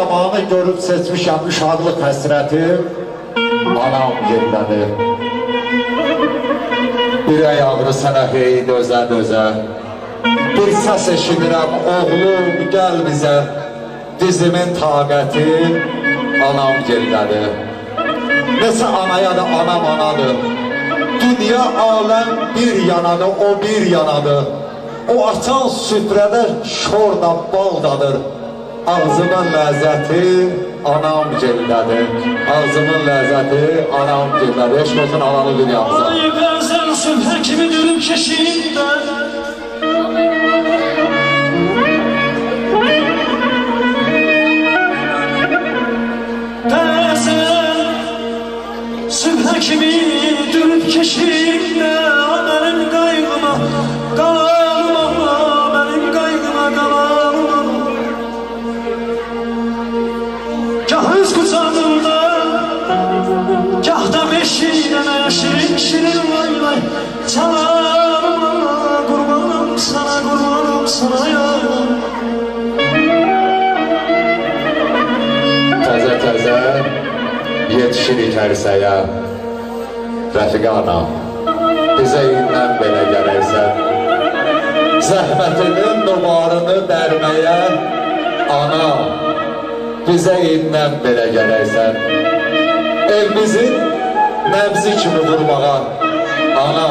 yamanı görüp seçmişəm uşaqlıq həsrətim, anam yerlədir. Ürək ağrı sənə hey dözə. Bir səs eşidirəm, oğlum gəl bizə, dizimin taqəti anam yerlədir. Nəsə anaya da anam anadır. Dünya aləm bir yanadır, o bir yanadır. O açan süfrədə şorda baldadır. Ağzımın ləzzəti anam gildədir. Ağzımın ləzzəti anam gildədir. Eşq olsun ananı dünyamıza. Ay bəzən sübhə kimi dürüm keşiyimdən, bəzən sübhə kimi dürüm keşiyimdən, mənim qayğıma qalanıma, mənim qayğıma qalanıma. Gah öz qucağımda, gah da beşiğine şirin vay vay çalarıma, kurbanım sana ya. Təzə yetişirik ərsəyə, Rəfiqə anam, bizə indən belə gələksən. Zəhmətinin numarını dərməyə, ana, bizə indən belə gələksən. Evimizin nəbzi kimi vurmağa, ana,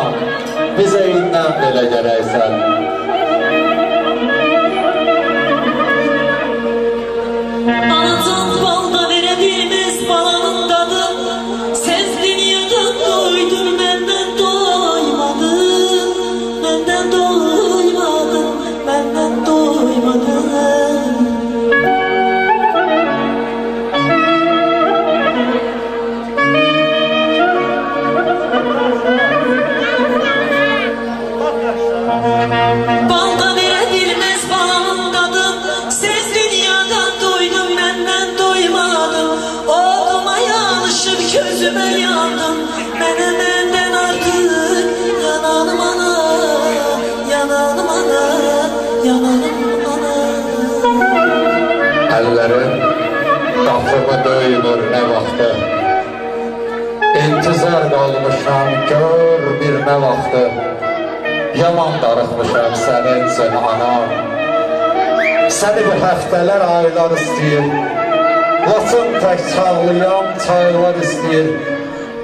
bizə indən belə gələksən. Anacan balda verə bilməz balanın dadı, sen dünyadan doydun, məndən doymadın, məndən doymadın, məndən doymadın. Balda verə bilməz balanın dadı, sen dünyadan doydun, məndən doymadın. Oğluma yanışıb gözümə yandın, mənə məndən artıq yanalım ana, yanalım ana, yanalım ana. Əllərim qapımı döymür nə vaxtı, İntizar qalmışam gör bir nə vaxtı. Yaman darıxmışam sənin üçün anam. Səni bir həftələr aylar istəyir, Laçın tək çağlayan çaylar istəyir,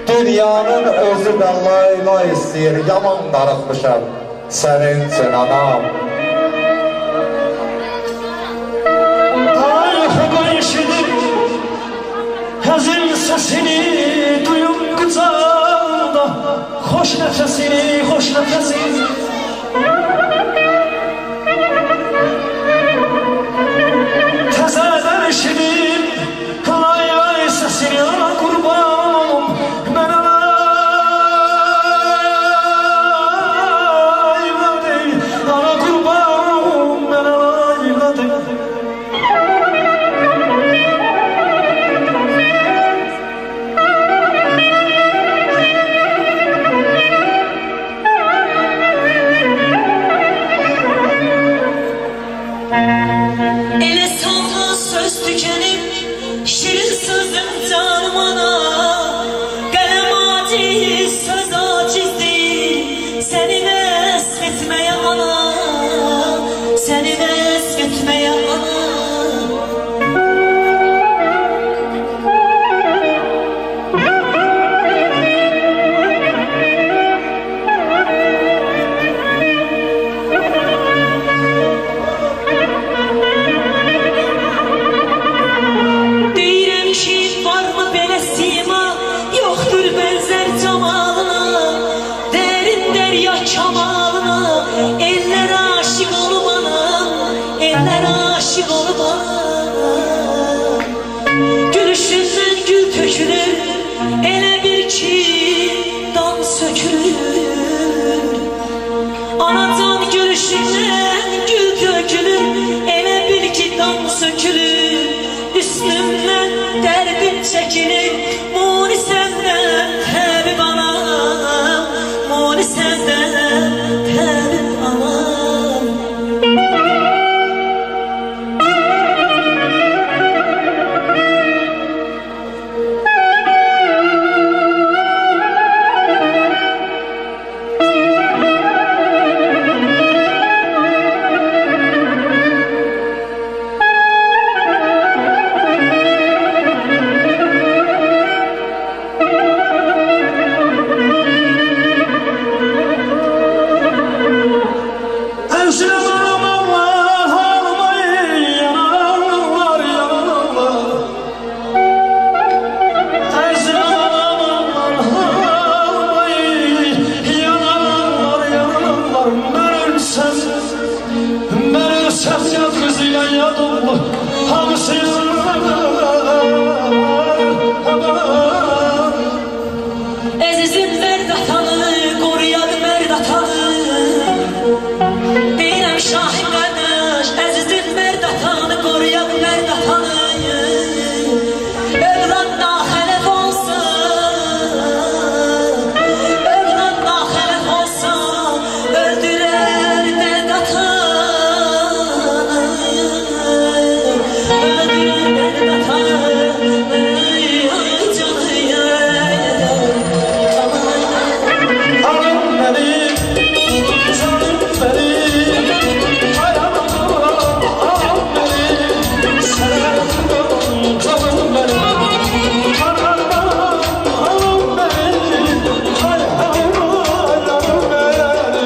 dünyanın özü də layla istəyir. Yaman darıxmışam sənin üçün anam. Ay oxuqan işidir, həzin səsini duyum qucağımda, xoş nəfəsini, xoş nəfəsini. Təzədən eşidim, lay lay səsini, ana qurbanım, mən alayladım, ana qurbanım, mən alayladım. Elə sanma söz tükənib, şirin sözüm canım ana. Qələm aciz, söz acizdir, səni vəsf etməyə ana, səni vəsf etməyə ana. Deyirəm ki, varmı belə sima, yoxdur bənzər camalına, dərin dərya kamalına, ellər aşiq olub ana, ellər aşiq olub ana. Gülüşündən gül tökülür, elə bir ki dan sökülür. Anacan gülüşündən gül tökülür, elə bir ki dan sökülür. Üstümdən dərdim çəkilir,